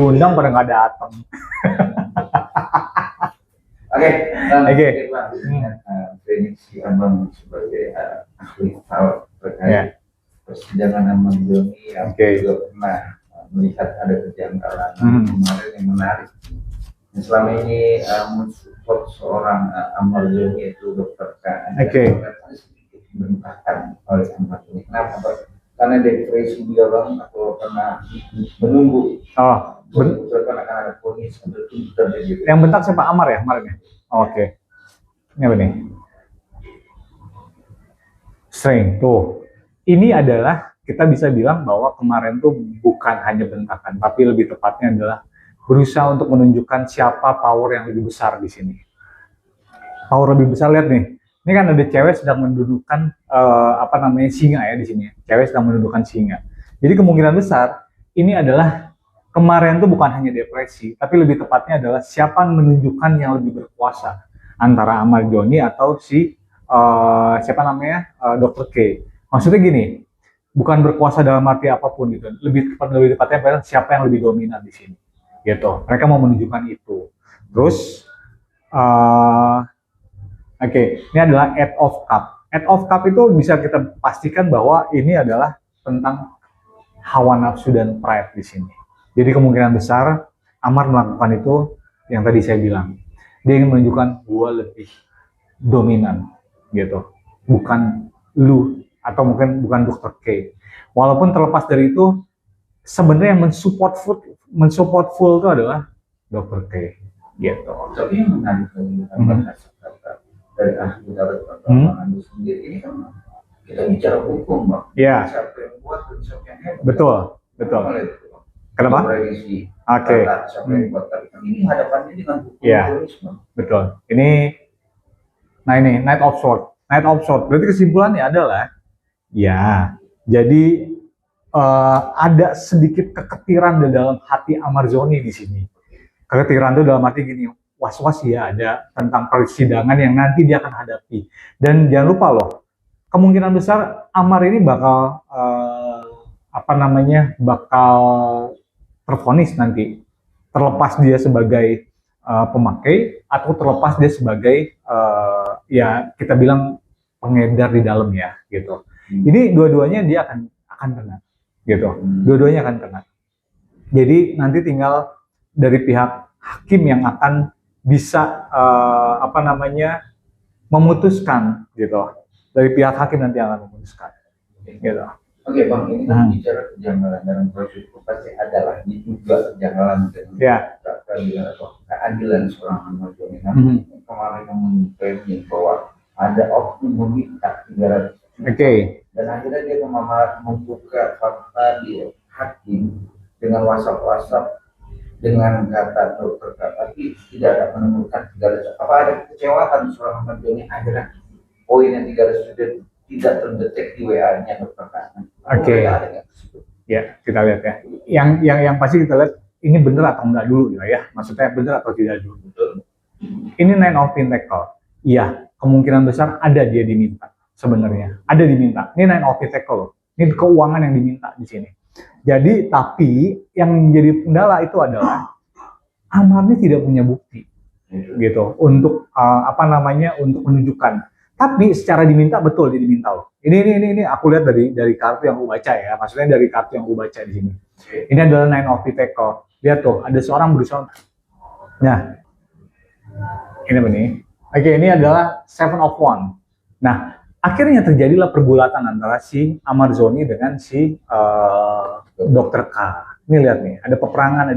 diundang pada nggak datang. Oke. Oke. Prediksi Abang sebagai ahli FAO terkait persidangan Ahmad Joni yang juga pernah melihat ada kejanggalan kemarin yang menarik. Dan selama ini mensupport seorang Ahmad Joni itu Dr. K. Sedikit dibentahkan oleh Ahmad Joni. Kenapa? Karena depresi dia bang atau karena menunggu. Betul akan ada ponis atau tuntutan gitu. Yang bentak siapa? Amar ya kemarin ya? Oke. Ini apa nih? Strength. Tuh. Ini adalah kita bisa bilang bahwa kemarin tuh bukan hanya bentakan, tapi lebih tepatnya adalah berusaha untuk menunjukkan siapa power yang lebih besar di sini. Power lebih besar, lihat nih. Ini kan ada cewek sedang mendudukan singa ya di sini. Cewek sedang mendudukan singa. Jadi kemungkinan besar ini adalah kemarin tuh bukan hanya depresi, tapi lebih tepatnya adalah siapa yang menunjukkan yang lebih berkuasa antara Ahmad Joni atau si Dr. K. Maksudnya gini, bukan berkuasa dalam arti apapun gitu. Lebih tepatnya adalah siapa yang lebih dominan di sini. Gitu. Mereka mau menunjukkan itu. Terus, ini adalah Eight of Cup. Eight of Cup itu bisa kita pastikan bahwa ini adalah tentang hawa nafsu dan pride di sini. Jadi kemungkinan besar Amar melakukan itu yang tadi saya bilang. Dia ingin menunjukkan gua lebih dominan gitu. Bukan lu atau mungkin bukan Dr. K. Walaupun terlepas dari itu sebenarnya yang mensupport full itu adalah Dr. K gitu. Tapi yang menarik dari ahli sendiri ini kan kita bicara hukum, Bang. Iya. Siapa yang buat dan siapa yang hebat. Betul. Kenapa? Oke. Ini hadapannya dengan hukum. Iya. Betul. Ini Knight of Swords. Knight of Swords. Berarti kesimpulannya adalah jadi ada sedikit keketiran di dalam hati Ahmad Joni di sini. Keketiran itu dalam arti gini, was-was ya ada tentang persidangan yang nanti dia akan hadapi. Dan jangan lupa loh, kemungkinan besar Amar ini bakal tervonis nanti, terlepas dia sebagai pemakai atau terlepas dia sebagai kita bilang pengedar di dalam ya gitu. Ini dua-duanya dia akan kena gitu. Dua-duanya akan kena. Jadi nanti tinggal dari pihak hakim yang akan bisa memutuskan gitu. Dari pihak hakim nanti akan memutuskan gitu. Oke Bang, ini kan bicara kejanggalan dalam proses hukum pasti adalah diduga kejanggalan dan keadilan seorang Ahmad Joni. Kemarin yang mengklaim bahwa ada oknum meminta 300 juta. Dan akhirnya dia membuka fakta di hakim dengan WhatsApp dengan kata dokter tapi tidak ada menemukan 300. Apa ada kekecewaan seorang Ahmad Joni akhirnya poin yang 300 juta tidak terdetek di WA-nya dokter K. Ya, kita lihat ya. Yang pasti kita lihat ini benar atau enggak dulu ya. Maksudnya benar atau tidak dulu. Betul. Ini 9 of Pentacles. Iya, kemungkinan besar ada dia diminta sebenarnya. Ada diminta. Ini 9 of Pentacles. Ini keuangan yang diminta di sini. Jadi, tapi yang menjadi kendala itu adalah Amarnya tidak punya bukti gitu untuk untuk menunjukkan. Tapi secara diminta betul dia diminta loh. Ini aku lihat dari kartu yang aku baca ya. Maksudnya dari kartu yang aku baca di sini. Ini adalah 9 of Pentacles. Lihat tuh, ada seorang berusaha. Nah, ini apa nih? Ini adalah 7 of Wands. Nah, akhirnya terjadilah pergulatan antara si Ahmad Joni dengan si Dr. K. Ini lihat nih, ada peperangan,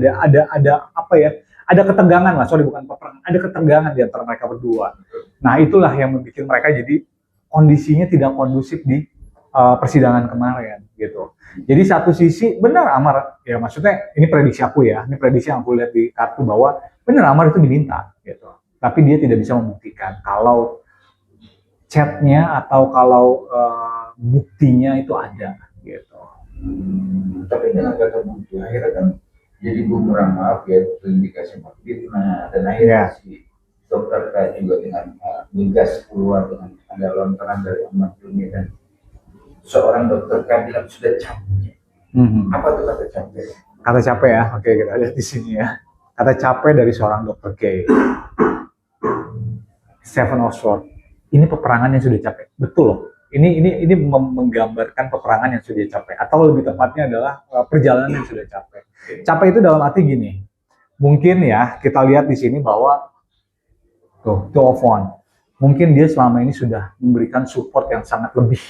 ada ketegangan lah, bukan peperangan, ada ketegangan di antara mereka berdua. Nah, itulah yang membuat mereka jadi kondisinya tidak kondusif di persidangan kemarin gitu. Jadi satu sisi benar Amar, ya maksudnya ini prediksi aku ya, ini prediksi yang aku lihat di kartu bahwa benar Amar itu diminta gitu. Tapi dia tidak bisa membuktikan kalau chatnya atau kalau buktinya itu ada gitu. Tapi dengan kata bukti akhirnya kan jadi bumerang indikasi fitnah dan akhirnya si dokter K juga dengan migas keluar dengan ada lontaran dari Ahmad Joni dan seorang dokter K bilang sudah capek. Apa tuh kata capek? Kata capek ya, oke kita lihat di sini ya. Kata capek dari seorang Dr. K. Seven of Swords. Ini peperangan yang sudah capek, betul loh. Ini menggambarkan peperangan yang sudah capek, atau lebih tepatnya adalah perjalanan yang sudah capek. Capek itu dalam arti gini, mungkin ya kita lihat di sini bahwa Two of Wands. Mungkin dia selama ini sudah memberikan support yang sangat lebih,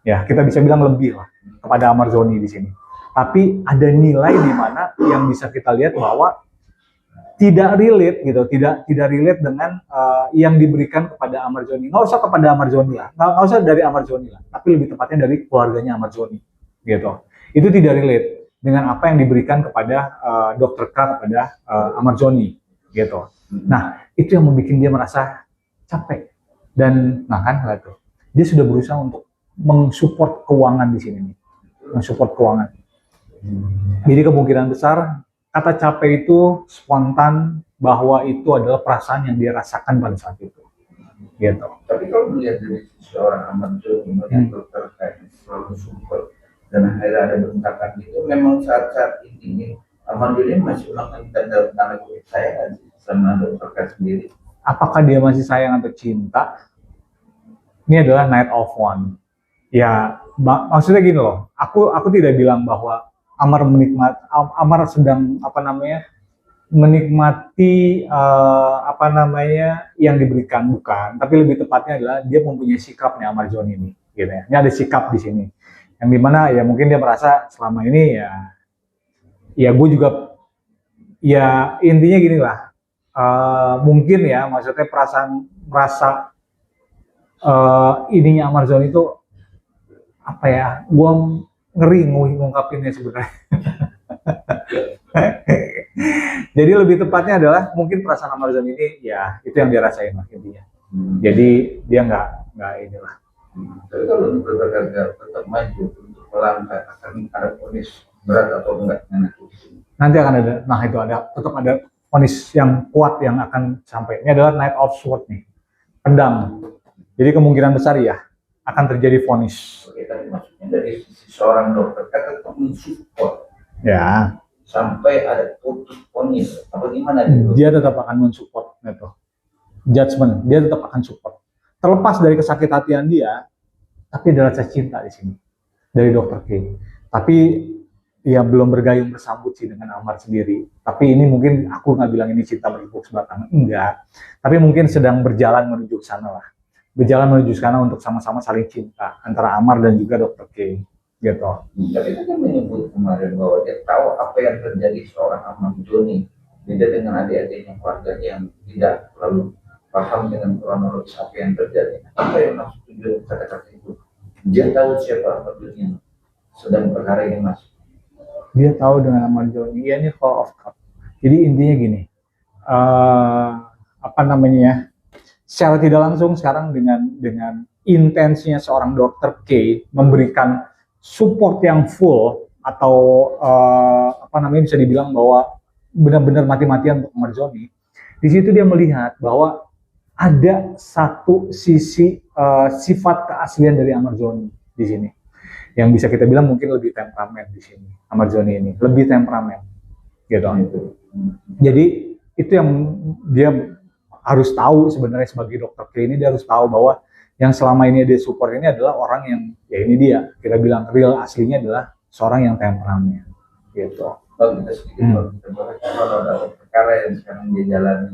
ya kita bisa bilang lebih lah kepada Amarzoni di sini. Tapi ada nilai di mana yang bisa kita lihat bahwa tidak relate gitu, tidak relate dengan yang diberikan kepada Amarzoni. Nggak usah kepada Amarzoni lah, nggak usah dari Amarzoni lah, tapi lebih tepatnya dari keluarganya Amarzoni gitu. Itu tidak relate dengan apa yang diberikan kepada Dr. K kepada Amarzoni gitu. Nah, itu yang membuat dia merasa capek. Dan nah kan gitu. Dia sudah berusaha untuk mensupport keuangan di sini nih. Mensupport keuangan. Jadi kemungkinan besar kata capek itu spontan bahwa itu adalah perasaan yang dia rasakan pada saat itu. Gitu. Tapi kalau melihat dari seorang Amarzoni yang Dr. K selalu support dan akhirnya ada bentakan itu, memang saat-saat ini Amarzoni masih melakukan tanda kutip saya sama Dr. K sendiri. Apakah dia masih sayang atau cinta? Ini adalah Knight of Wands. Ya, maksudnya gini loh. Aku tidak bilang bahwa Amar sedang menikmati yang diberikan, bukan. Tapi lebih tepatnya adalah dia mempunyai sikapnya Amarzoni ini, gitu ya. Ini ada sikap di sini. Yang dimana ya mungkin dia merasa selama ini ya gue juga ya intinya gini lah. Mungkin ya maksudnya merasa ininya Amarzoni itu apa ya, gue ngeri ngungkapinnya sebenarnya. Jadi lebih tepatnya adalah mungkin perasaan Amarzoni ini ya itu yang dia rasain lah intinya. Jadi dia nggak inilah. Tapi kalau bergagal tetap maju untuk melangkah, akan ada vonis berat atau enggak? Nanti akan ada, tetap ada vonis yang kuat yang akan sampai. Ini adalah Knight of Swords nih, pedang. Jadi kemungkinan besar ya akan terjadi vonis. Oke, tapi maksudnya dari sisi seorang dokter kan tetap mensupport. Ya. Sampai ada putus vonis. Apa gimana? Dia tetap akan mensupport gitu. Judgment, dia tetap akan support. Terlepas dari kesakit hatian dia, tapi ada rasa cinta di sini dari Dr. K. Tapi ya belum bergayung bersambut sih dengan Amar sendiri. Tapi ini mungkin aku nggak bilang ini cinta bertepuk sebelah tangan, enggak. Tapi mungkin sedang berjalan menuju ke sana lah. Berjalan menuju ke sana untuk sama-sama saling cinta antara Amar dan juga Dr. K. Gitu. Tapi itu kan menyebut kemarin bahwa dia tahu apa yang terjadi seorang Amarzoni. Beda dengan adik-adiknya keluarganya yang tidak terlalu paham dengan kronologis apa yang terjadi. Apa yang maksud tujuan kata-kata itu? Dia tahu siapa Amarzoni yang sedang perkara ini masuk. Dia tahu dengan Amarzoni. Ya, ini Four of Cups. Jadi intinya gini, secara tidak langsung sekarang dengan intensinya seorang Dr. K memberikan support yang full atau bisa dibilang bahwa benar-benar mati-matian untuk Amarzoni. Di situ dia melihat bahwa ada satu sisi sifat keaslian dari Amarzoni di sini yang bisa kita bilang mungkin lebih temperamen di sini. Amarzoni ini lebih temperamen gitu. Jadi itu yang dia harus tahu sebenarnya sebagai Dr. K ini. Dia harus tahu bahwa yang selama ini dia support ini adalah orang yang ya ini dia kita bilang real aslinya adalah seorang yang temperamen gitu. Kalau kita sedikit kalau ada perkara yang sekarang dia jalani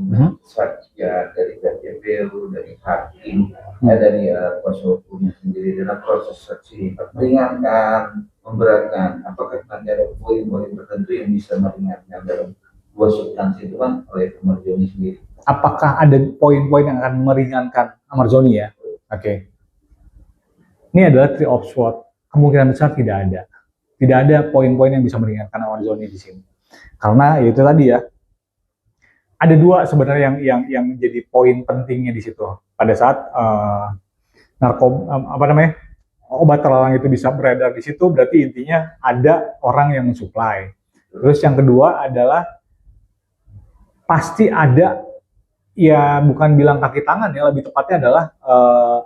ya dari KPU, dari hakim, dari kuasa hukumnya sendiri dalam proses saksi meringankan, memberatkan, apakah nanti ada poin-poin tertentu yang bisa meringankan dalam dua substansi itu kan oleh Amarzoni sendiri? Apakah ada poin-poin yang akan meringankan Amarzoni ya? Oke. Ini adalah Three of Swords. Kemungkinan besar tidak ada. Tidak ada poin-poin yang bisa meringankan Amarzoni di sini. Karena itu tadi ya. Ada dua sebenarnya yang menjadi poin pentingnya di situ. Pada saat obat terlarang itu bisa beredar di situ, berarti intinya ada orang yang mensuplai. Terus yang kedua adalah pasti ada ya bukan bilang kaki tangan ya, lebih tepatnya adalah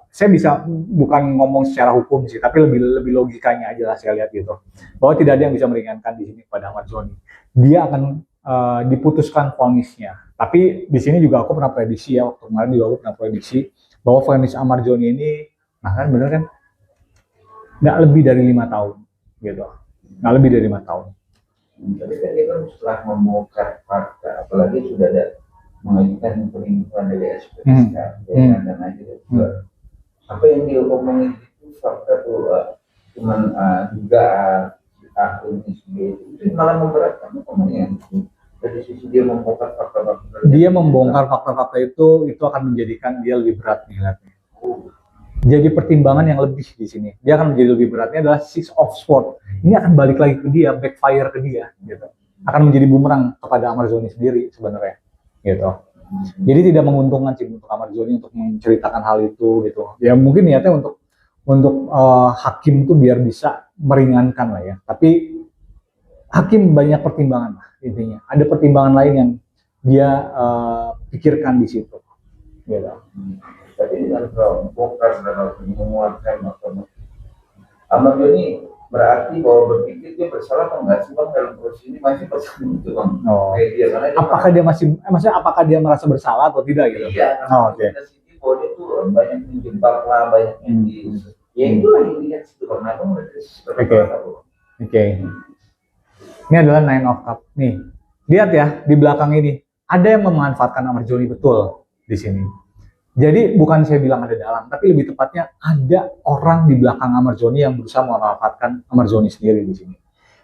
saya bisa bukan ngomong secara hukum sih, tapi lebih logikanya aja lah saya lihat gitu, bahwa tidak ada yang bisa meringankan di sini kepada Ahmad Zoni. Dia akan diputuskan vonisnya. Tapi di sini juga aku pernah prediksi ya, waktu kemarin juga aku pernah prediksi bahwa vonis Ahmad Zoni ini, nah kan bener kan, nggak lebih dari 5 tahun gitu, nggak lebih dari 5 tahun. Tapi kan dia kan setelah membongkar fakta, apalagi sudah ada mengajukan perlindungan dari SPSK dan lain-lain juga. Apa yang dia omongin itu fakta tuh cuman dugaan akun itu malah memberatkan omongnya. Dari sisi dia membongkar fakta-fakta. Dia membongkar fakta-fakta itu akan menjadikan dia lebih berat nih lihatnya. Jadi pertimbangan yang lebih di sini. Dia akan menjadi lebih beratnya adalah Six of Swords. Ini akan balik lagi ke dia, backfire ke dia, gitu. Akan menjadi bumerang kepada Ahmad Zoni sendiri sebenarnya, gitu. Jadi tidak menguntungkan sih untuk Ahmad Zoni untuk menceritakan hal itu, gitu. Ya mungkin niatnya untuk hakim itu biar bisa meringankan lah ya. Tapi hakim banyak pertimbangan lah intinya. Ada pertimbangan lain yang dia pikirkan di situ, gitu. Tapi kalau bongkar dan menguatkan Ahmad Zoni berarti bahwa berpikir dia bersalah atau enggak sih bang dalam proses ini masih bersalah itu bang? Oh. Apakah dia masih, maksudnya apakah dia merasa bersalah atau tidak gitu? Iya. Oh, oke. Bahwa dia tuh banyak menjebak lah, banyak yang ya itulah yang dilihat situ bang. Oke. Ini adalah Nine of Cups nih. Lihat ya di belakang ini ada yang memanfaatkan Ahmad Zoni betul di sini. Jadi bukan saya bilang ada dalang, tapi lebih tepatnya ada orang di belakang Ahmad Zoni yang berusaha memanfaatkan Ahmad Zoni sendiri di sini.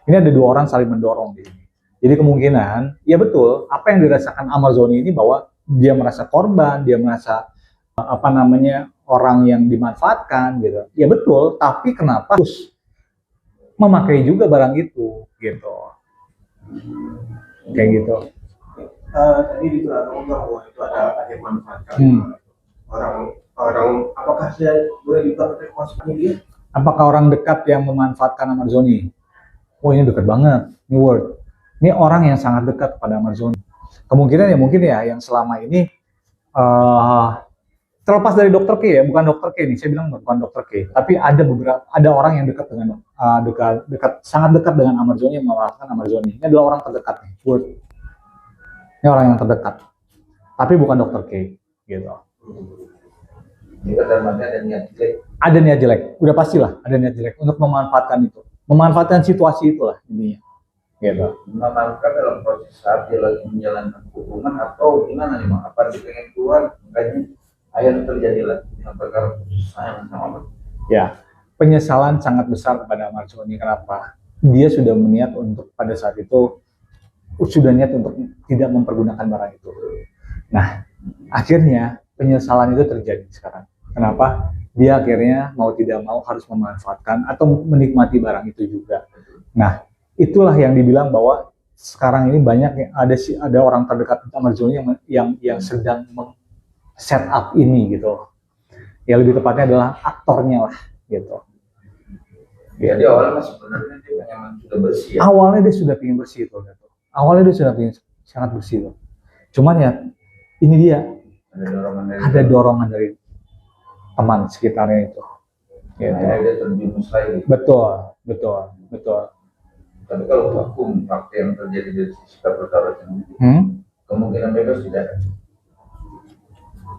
Ini ada 2 orang saling mendorong di sini. Jadi kemungkinan, ya betul, apa yang dirasakan Ahmad Zoni ini bahwa dia merasa korban, dia merasa orang yang dimanfaatkan gitu. Ya betul, tapi kenapa terus memakai juga barang itu gitu. Kayak gitu. Tadi dikatakan bahwa itu ada yang memanfaatkan. Orang apakah saya boleh dikatakan maksudnya dia? Apakah orang dekat yang memanfaatkan Ahmad Zoni? Oh ini dekat banget, ini word. Ini orang yang sangat dekat kepada Ahmad Zoni. Kemungkinan ya mungkin ya yang selama ini terlepas dari Dr. K ya, bukan Dr. K nih, saya bilang bukan Dr. K, tapi ada orang yang dekat dengan sangat dekat dengan Ahmad Zoni yang memanfaatkan Ahmad Zoni. Ini adalah orang terdekat nih, word. Ini orang yang terdekat, tapi bukan Dr. K, gitu. Ada niat jelek. Ada niat jelek, udah pastilah ada niat jelek untuk memanfaatkan itu, memanfaatkan situasi itulah intinya. Gitu. Memanfaatkan dalam proses saat dia lagi menjalankan hukuman atau gimana nih bang? Apa dia pengen keluar? Makanya akhirnya terjadi lagi perkara sayang sama. Ya, penyesalan sangat besar kepada Ahmad Zoni. Kenapa? Dia sudah berniat untuk pada saat itu sudah niat untuk tidak mempergunakan barang itu. Nah, akhirnya penyesalan itu terjadi sekarang. Kenapa? Dia akhirnya mau tidak mau harus memanfaatkan atau menikmati barang itu juga. Nah, itulah yang dibilang bahwa sekarang ini banyak ada orang terdekat Ahmad Zoni yang sedang set up ini gitu. Ya lebih tepatnya adalah aktornya lah gitu. Jadi awalnya sebenarnya dia memang sudah bersih. Ya? Awalnya dia sudah ingin bersih tuh. Awalnya dia sudah ingin sangat bersih tuh. Cuman ya ini dia ada dorongan dari teman sekitarnya itu. Gitu. Dia terjerumus lagi. Betul. Tapi kalau hukum fakta yang terjadi dari sisi perkara ini, kemungkinan bebas tidak.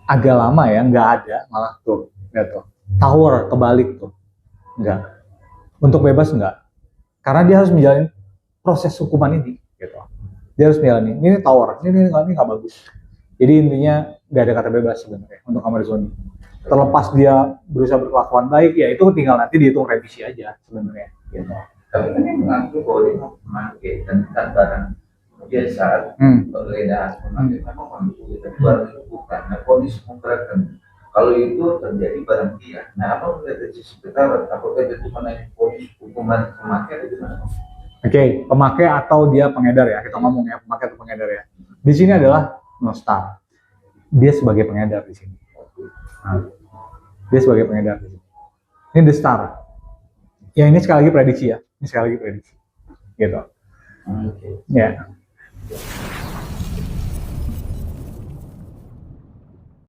Agak lama ya, nggak ada malah tuh, gitu. Tower kebalik tuh, nggak. Untuk bebas nggak, karena dia harus menjalani proses hukuman ini, gitu. Dia harus menjalani. Ini tower, ini nggak bagus. Jadi intinya nggak ada kata bebas sebenarnya untuk Ahmad Zoni. Terlepas dia berusaha berkelakuan baik, ya itu tinggal nanti dihitung revisi aja sebenarnya, gitu. Tapi kan dia mengaku bahwa dia mau memakai dan barang dia saat penggeledahan memakai memang memakai tapi barang itu bukan. Nah, ponis memberatkan. Kalau itu terjadi barang dia. Nah, apa dari sisi petara? Apakah dia cuma ponis hukuman pemakai atau gimana? Oke, pemakai atau dia pengedar ya? Kita ngomong ya pemakai atau pengedar ya. Di sini adalah Nostar. Dia sebagai pengedar di sini. Nah, dia sebagai pengedar di sini. Ini The Star. Ya ini sekali lagi prediksi ya. Ini sekali lagi prediksi. Gitu. Ya.